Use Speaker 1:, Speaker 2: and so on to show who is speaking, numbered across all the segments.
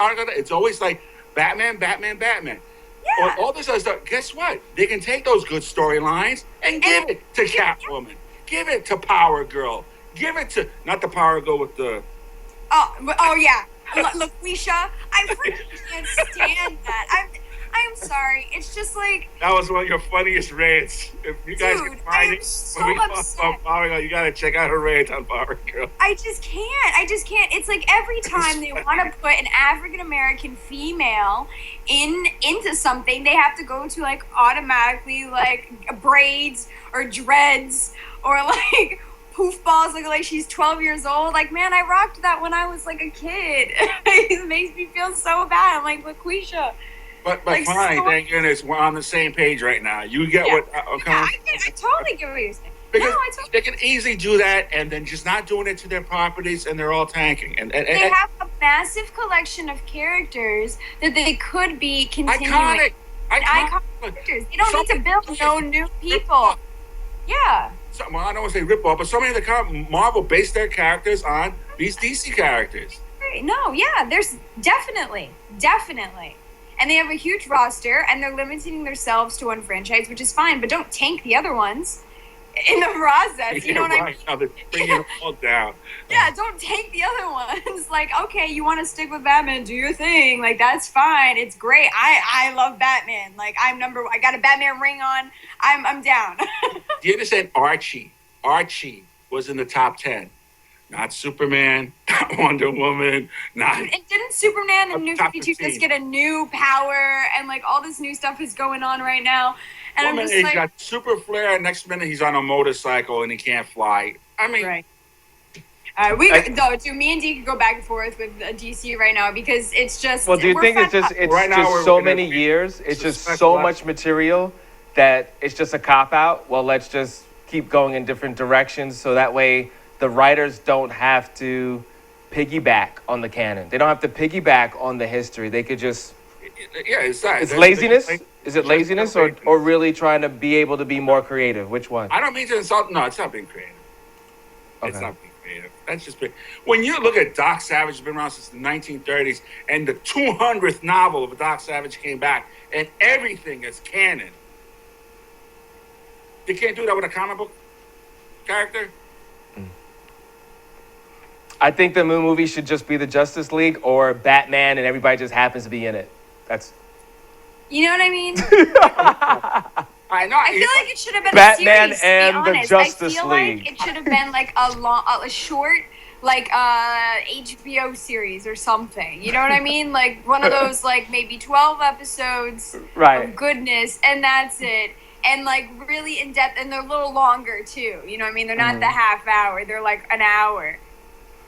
Speaker 1: article. It's always like Batman, Batman, Batman.
Speaker 2: Yeah.
Speaker 1: All this other stuff. Guess what? They can take those good storylines and give it to Catwoman. Give it to Power Girl. Give it to not the Power Girl with the.
Speaker 2: Oh yeah, LaQuisha. I freaking can't stand that. I'm sorry. It's just like
Speaker 1: that was one of your funniest rants. If you guys can find it,
Speaker 2: so upset.
Speaker 1: Power Girl, you gotta check out her rant on Power Girl.
Speaker 2: I just can't. It's like every time they want to put an African American female into something, they have to go to like automatically like braids or dreads or like poof balls looking like she's 12 years old. Like, man, I rocked that when I was like a kid. It makes me feel so bad. I'm like, LaQuisha.
Speaker 1: But like, fine, thank goodness we're on the same page right now. You get what? Okay.
Speaker 2: Yeah, I totally get what you're saying.
Speaker 1: Because they can easily do that and then just not doing it to their properties, and they're all tanking. And
Speaker 2: they have a massive collection of characters that they could be continuing.
Speaker 1: Iconic
Speaker 2: characters. They don't need to build no new people. Yeah.
Speaker 1: Well, I don't want to say rip off, but so many of the Marvel based their characters on these DC characters.
Speaker 2: No, yeah, there's definitely. And they have a huge roster, and they're limiting themselves to one franchise, which is fine, but don't tank the other ones in the process. You know what I mean?
Speaker 1: Now they're bringing them all down.
Speaker 2: Yeah, don't tank the other ones. Like, okay, you want to stick with Batman, do your thing. Like, that's fine. It's great. I love Batman. Like, I got a Batman ring on. I'm down.
Speaker 1: Do you understand? Archie was in the top 10. Not Superman, not Wonder Woman, not.
Speaker 2: And didn't Superman and New 52 just get a new power and like all this new stuff is going on right now? And
Speaker 1: One minute he's got super flair, next minute he's on a motorcycle and he can't fly. I mean,
Speaker 2: right. Me and D could go back and forth with DC right now because it's just.
Speaker 3: Well, do you think it's just so many years? It's just so much material that it's just a cop out. Well, let's just keep going in different directions so that way the writers don't have to piggyback on the canon. They don't have to piggyback on the history. They could just.
Speaker 1: Yeah, it's that.
Speaker 3: It's laziness. Is it laziness or really trying to be able to be more creative? Which one?
Speaker 1: I don't mean to insult. No, it's not being creative.
Speaker 3: Okay.
Speaker 1: It's not being creative. That's just been. When you look at Doc Savage, has been around since the 1930s, and the 200th novel of Doc Savage came back, and everything is canon. You can't do that with a comic book character.
Speaker 3: I think the movie should just be the Justice League or Batman, and everybody just happens to be in it. That's.
Speaker 2: You know what I mean?
Speaker 1: I know.
Speaker 2: I feel like it should have been
Speaker 3: Batman
Speaker 2: a series.
Speaker 3: and the Justice
Speaker 2: I feel
Speaker 3: League.
Speaker 2: like it should have been like a short, like HBO series or something. You know what I mean? Like one of those, like maybe 12 episodes of goodness, and that's it. And like really in depth, and they're a little longer too. You know what I mean? They're not the half hour. They're like an hour.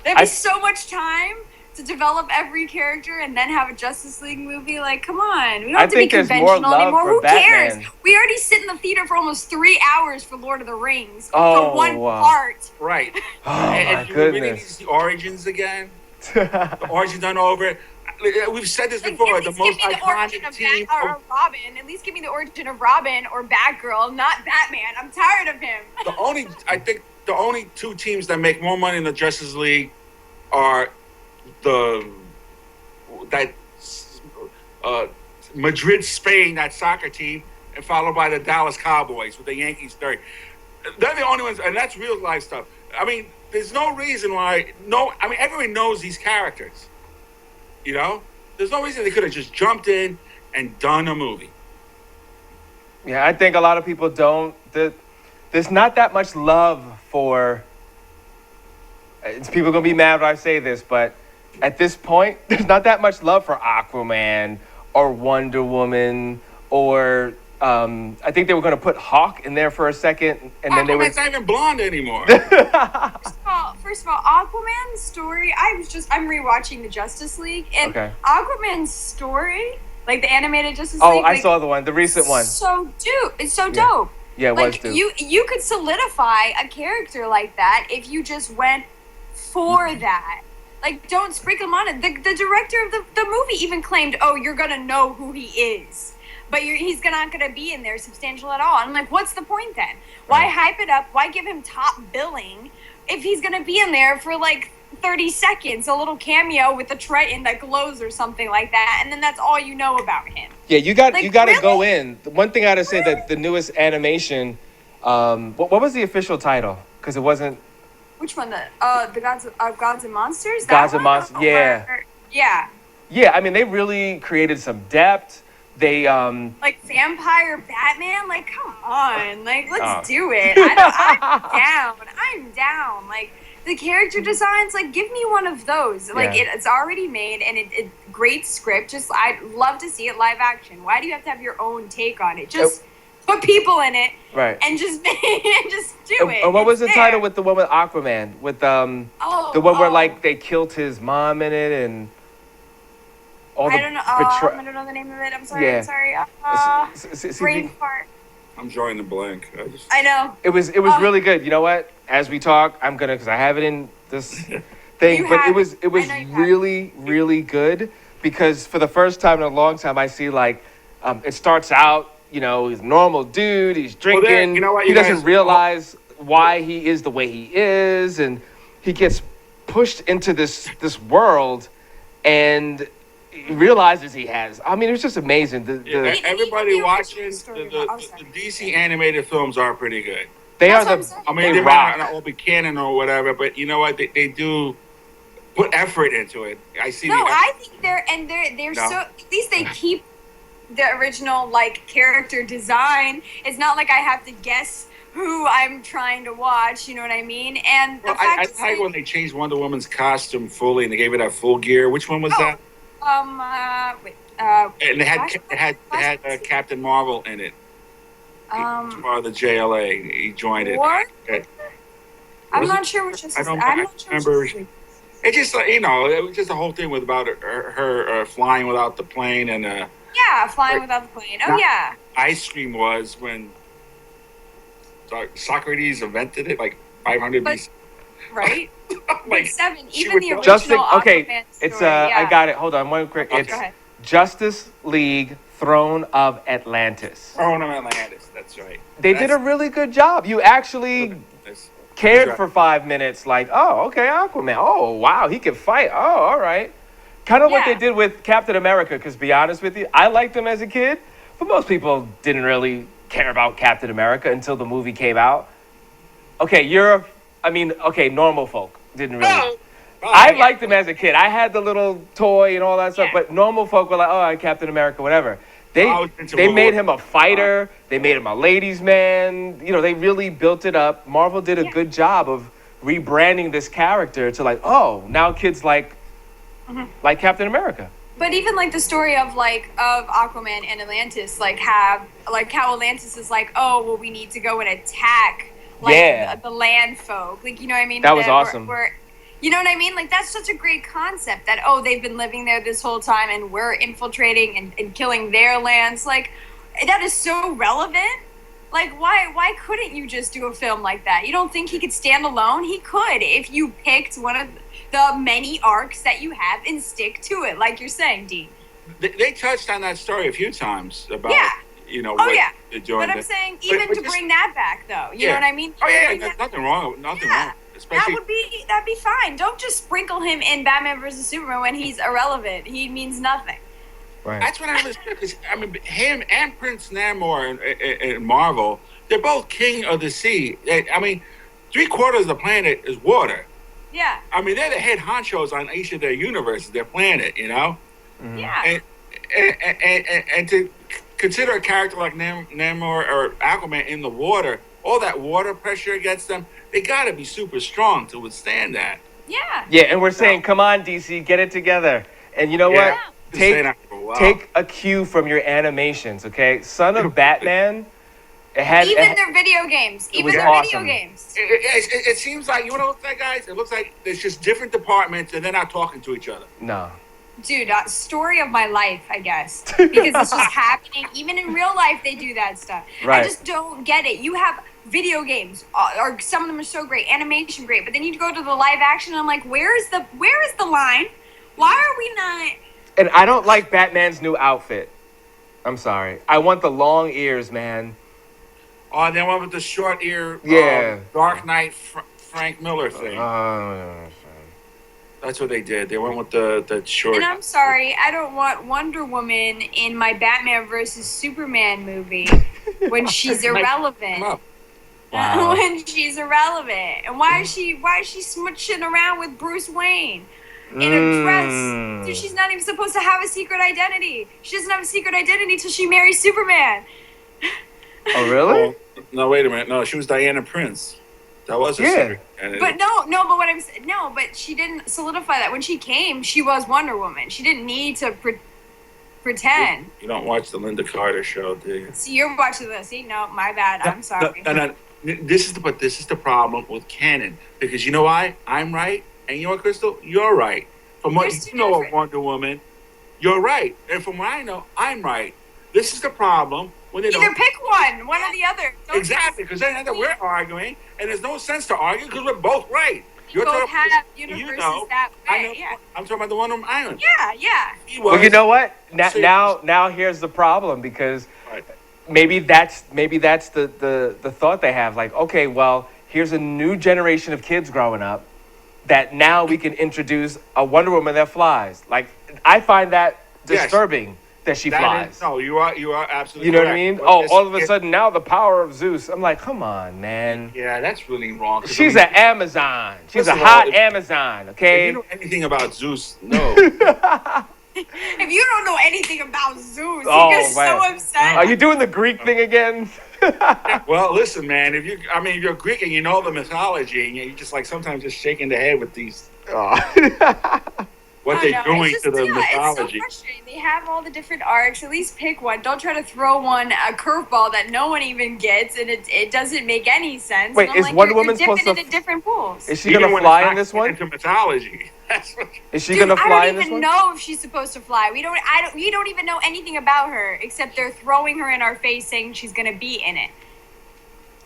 Speaker 2: There'd be so much time to develop every character and then have a Justice League movie. Like, come on. We don't have to be conventional anymore. Who cares? We already sit in the theater for almost 3 hours for Lord of the Rings for one part.
Speaker 1: Right.
Speaker 3: Oh,
Speaker 1: and
Speaker 3: my
Speaker 1: really
Speaker 3: goodness.
Speaker 1: need the origins again. The origins done over. We've said this before. The most iconic team.
Speaker 2: Or Robin. At least give me the origin of Robin or Batgirl, not Batman. I'm tired of him.
Speaker 1: I think the only two teams that make more money in the Justice League are Madrid, Spain, that soccer team, and followed by the Dallas Cowboys with the Yankees third. They're the only ones, and that's real life stuff. I mean, there's no reason why. Everyone knows these characters. You know, there's no reason they could have just jumped in and done a movie.
Speaker 3: Yeah, I think a lot of people don't. There's not that much love for. People are gonna be mad when I say this, but at this point, there's not that much love for Aquaman or Wonder Woman or I think they were gonna put Hawk in there for a second, and then they were.
Speaker 1: Aquaman's not even blonde anymore.
Speaker 2: First of all, Aquaman's story. I'm rewatching the Justice League, and Aquaman's story, like the animated Justice League.
Speaker 3: Oh, I saw the one, the recent one.
Speaker 2: It's so dope.
Speaker 3: Yeah, it was too.
Speaker 2: You could solidify a character like that if you just went for that. Like, don't sprinkle him on it. The director of the movie even claimed, "Oh, you're gonna know who he is, but he's not gonna be in there substantial at all." I'm like, what's the point then? Why hype it up? Why give him top billing if he's gonna be in there for like 30 seconds, a little cameo with a Triton that glows or something like that, and then that's all you know about him.
Speaker 3: Yeah, you got to
Speaker 2: really?
Speaker 3: go in. The one thing I gotta say that the newest animation, what was the official title? Because it wasn't.
Speaker 2: Which one? The Gods and Monsters.
Speaker 3: Gods and Monsters. Yeah.
Speaker 2: Yeah.
Speaker 3: Yeah, I mean they really created some depth. They
Speaker 2: like vampire Batman. Like, come on, like let's do it. I'm down. Like the character designs. Like, give me one of those. Like it's already made and it great script. Just I'd love to see it live action. Why do you have to have your own take on it? Just put people in it,
Speaker 3: right?
Speaker 2: And just do it.
Speaker 3: And what was the title with the one with Aquaman? With the one where like they killed his mom in it and.
Speaker 2: I don't know. I don't know the name of it. I'm sorry.
Speaker 3: Yeah.
Speaker 2: I'm sorry. Brain fart.
Speaker 1: I'm drawing the blank.
Speaker 2: I know.
Speaker 3: It was really good. You know what? As we talk, I'm gonna because I have it in this thing, but it was really really good because for the first time in a long time I see like it starts out. You know, he's a normal dude. He's drinking.
Speaker 1: Well, you know what?
Speaker 3: He doesn't realize why he is the way he is, and he gets pushed into this world, and. He realizes he has. I mean, it was just amazing.
Speaker 1: Everybody watching the DC animated films are pretty good.
Speaker 3: They
Speaker 2: are
Speaker 3: the.
Speaker 1: They might not all be canon or whatever, but you know what? They do put effort into it. I see.
Speaker 2: No, I think they're so. At least they keep the original like character design. It's not like I have to guess who I'm trying to watch. You know what I mean? And the
Speaker 1: I like when they changed Wonder Woman's costume fully and they gave it that full gear. Which one was that?
Speaker 2: Wait.
Speaker 1: And it had Captain Marvel in it. Part of the JLA. He joined it.
Speaker 2: What? I'm not sure which is.
Speaker 1: I remember. It just it was just the whole thing with about her flying without the plane and
Speaker 2: flying without the plane. Oh yeah.
Speaker 1: Ice cream was when Socrates invented it like 500 BC.
Speaker 2: Right.
Speaker 1: Like
Speaker 2: Seven, even the original
Speaker 3: okay,
Speaker 2: Aquaman
Speaker 3: it's
Speaker 2: story,
Speaker 3: I got it. Hold on, one quick.
Speaker 2: Okay,
Speaker 3: it's Justice League: Throne of Atlantis.
Speaker 1: Throne of Atlantis. That's right.
Speaker 3: They did a really good job. You actually cared for 5 minutes. Like, oh, okay, Aquaman. Oh, wow, he can fight. Oh, all right. Kind of what they did with Captain America. Because to be honest with you, I liked him as a kid, but most people didn't really care about Captain America until the movie came out. Okay, normal folk didn't really. I liked him as a kid. I had the little toy and all that stuff, but normal folk were like, oh, Captain America, whatever. They made him a fighter. They made him a ladies' man. You know, they really built it up. Marvel did a good job of rebranding this character to like, oh, now kids like Captain America.
Speaker 2: But even like the story of Aquaman and Atlantis, like how Atlantis is like, oh, well, we need to go and attack the land folk. Like, you know what I mean?
Speaker 3: That was awesome.
Speaker 2: You know what I mean? Like, that's such a great concept that, oh, they've been living there this whole time and we're infiltrating and killing their lands. Like, that is so relevant. Like, why couldn't you just do a film like that? You don't think he could stand alone? He could if you picked one of the many arcs that you have and stick to it, like you're saying, Dean.
Speaker 1: They touched on that story a few times about, they're doing.
Speaker 2: But I'm saying, even to bring that back, though, you know what I mean?
Speaker 1: Oh, yeah, there's nothing wrong. Nothing wrong. Especially,
Speaker 2: that'd be fine. Don't just sprinkle him in Batman vs Superman when he's irrelevant. He means nothing.
Speaker 3: Right.
Speaker 1: That's what I was. I mean, him and Prince Namor in Marvel, they're both king of the sea. I mean, 3/4 of the planet is water.
Speaker 2: Yeah.
Speaker 1: I mean, they're the head honchos on each of their universes, their planet. You know.
Speaker 3: Mm-hmm.
Speaker 2: Yeah.
Speaker 1: And to consider a character like Namor or Aquaman in the water, all that water pressure against them. They gotta be super strong to withstand that.
Speaker 2: Yeah.
Speaker 3: Yeah, and we're saying, come on, DC, get it together. And you know what? Take a cue from your animations, okay? Son of Batman,
Speaker 2: their video games. Even their
Speaker 3: awesome.
Speaker 2: video games.
Speaker 1: It seems like, you know what it looks like, guys? It looks like there's just different departments and they're not talking to each other.
Speaker 3: No.
Speaker 2: Dude, story of my life, I guess. Because it's just happening. Even in real life, they do that stuff.
Speaker 3: Right.
Speaker 2: I just don't get it. You have video games, or some of them are so great, animation great, but then you go to the live action, and I'm like, where is the line? Why are we not?
Speaker 3: And I don't like Batman's new outfit. I'm sorry. I want the long ears, man.
Speaker 1: Oh, and then one with the short ear,
Speaker 3: yeah,
Speaker 1: Dark Knight Frank Miller thing. That's what they did. They went with the short.
Speaker 2: And I'm sorry, I don't want Wonder Woman in my Batman versus Superman movie when she's irrelevant.
Speaker 3: Wow.
Speaker 2: When she's irrelevant. And why is she smooching around with Bruce Wayne in a dress? Dude, she's not even supposed to have a secret identity. She doesn't have a secret identity till she marries Superman.
Speaker 3: Oh, really?
Speaker 1: Oh, no, wait a minute. No, she was Diana Prince. That was a secret identity.
Speaker 2: But but she didn't solidify that. When she came, she was Wonder Woman. She didn't need to pretend.
Speaker 1: You don't watch the Linda Carter show, do you?
Speaker 2: See, you're watching this. See, no, my bad. I'm sorry.
Speaker 1: No. This is the problem with canon, because you know why? I'm right, and you know what, Krystel? You're right. From what you know of Wonder Woman, you're right, and from what I know, I'm right. This is the problem when they
Speaker 2: either pick one or the other.
Speaker 1: Exactly, because then we're arguing, and there's no sense to argue because we're both right.
Speaker 2: You're both have universes that way. Yeah.
Speaker 1: I'm talking about the Wonder Woman Island.
Speaker 2: Yeah.
Speaker 3: Well, you know what? Now here's the problem, because maybe that's the thought they have. Like, okay, well, here's a new generation of kids growing up that now we can introduce a Wonder Woman that flies. Like, I find that disturbing that she flies.
Speaker 1: No, you are absolutely.
Speaker 3: You know what I mean? All of a sudden now the power of Zeus. I'm like, come on, man.
Speaker 1: Yeah, that's really wrong.
Speaker 3: She's an Amazon. She's a hot Amazon. Okay.
Speaker 1: If you know anything about Zeus, no.
Speaker 2: If you don't know anything about Zeus, you get so upset.
Speaker 3: Are you doing the Greek thing again?
Speaker 1: Well, listen, man. If you're Greek and you know the mythology, and you're just like sometimes just shaking the head with these. What they're doing to the mythology.
Speaker 2: It's so frustrating. They have all the different arcs. At least pick one. Don't try to throw a curveball that no one even gets, and it doesn't make any sense.
Speaker 3: Wait, is Wonder Woman supposed to?
Speaker 2: Into different pools.
Speaker 3: Is she gonna fly in this one?
Speaker 1: Into mythology.
Speaker 3: Is she gonna fly in this one?
Speaker 2: I don't even know if she's supposed to fly. We don't even know anything about her except they're throwing her in our face, saying she's gonna be in it.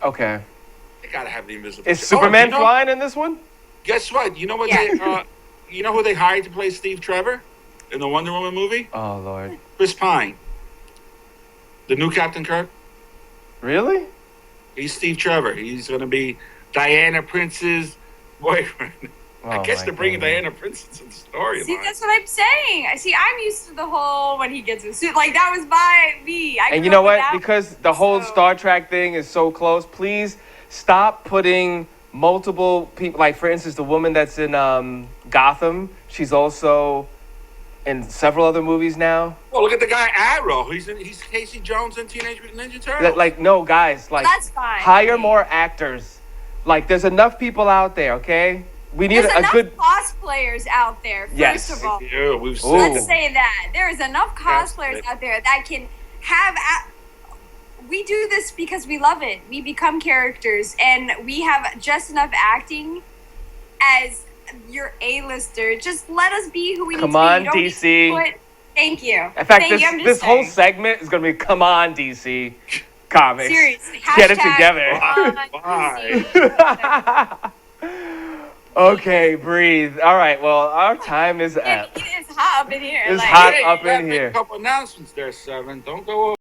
Speaker 3: Okay.
Speaker 1: They gotta have the invisible.
Speaker 3: Is Superman flying in this one?
Speaker 1: Guess what? You know what? You know who they hired to play Steve Trevor in the Wonder Woman movie?
Speaker 3: Oh, Lord.
Speaker 1: Chris Pine. The new Captain Kirk.
Speaker 3: Really?
Speaker 1: He's Steve Trevor. He's going to be Diana Prince's boyfriend. I guess they're bringing Diana Prince into the story.
Speaker 2: See, that's what I'm saying. See, I'm used to the whole when he gets a suit. Like, that was me.
Speaker 3: And you know what? Because the whole Star Trek thing is so close, please stop putting multiple people, like for instance the woman that's in Gotham, she's also in several other movies now.
Speaker 1: Well, look at the guy Arrow. He's Casey Jones in Teenage Mutant Ninja Turtles.
Speaker 3: Like, no, guys, like,
Speaker 2: that's fine.
Speaker 3: Hire more actors. Like, there's enough people out there, okay? We need
Speaker 2: there's
Speaker 3: a good
Speaker 2: cosplayers out there. First of all, let's say that there's enough cosplayers out there that can have. We do this because we love it. We become characters, and we have just enough acting as your A-lister. Just let us be who we need to be.
Speaker 3: Come on, DC.
Speaker 2: Thank you.
Speaker 3: In fact, this whole segment is going to be "Come on, DC Comics."
Speaker 2: Seriously,
Speaker 3: get it together.
Speaker 1: Bye.
Speaker 3: Okay, breathe. All right. Well, our time is up.
Speaker 2: It is hot up in here.
Speaker 3: It's hot up in here.
Speaker 1: A couple announcements there, Seven. Don't go over.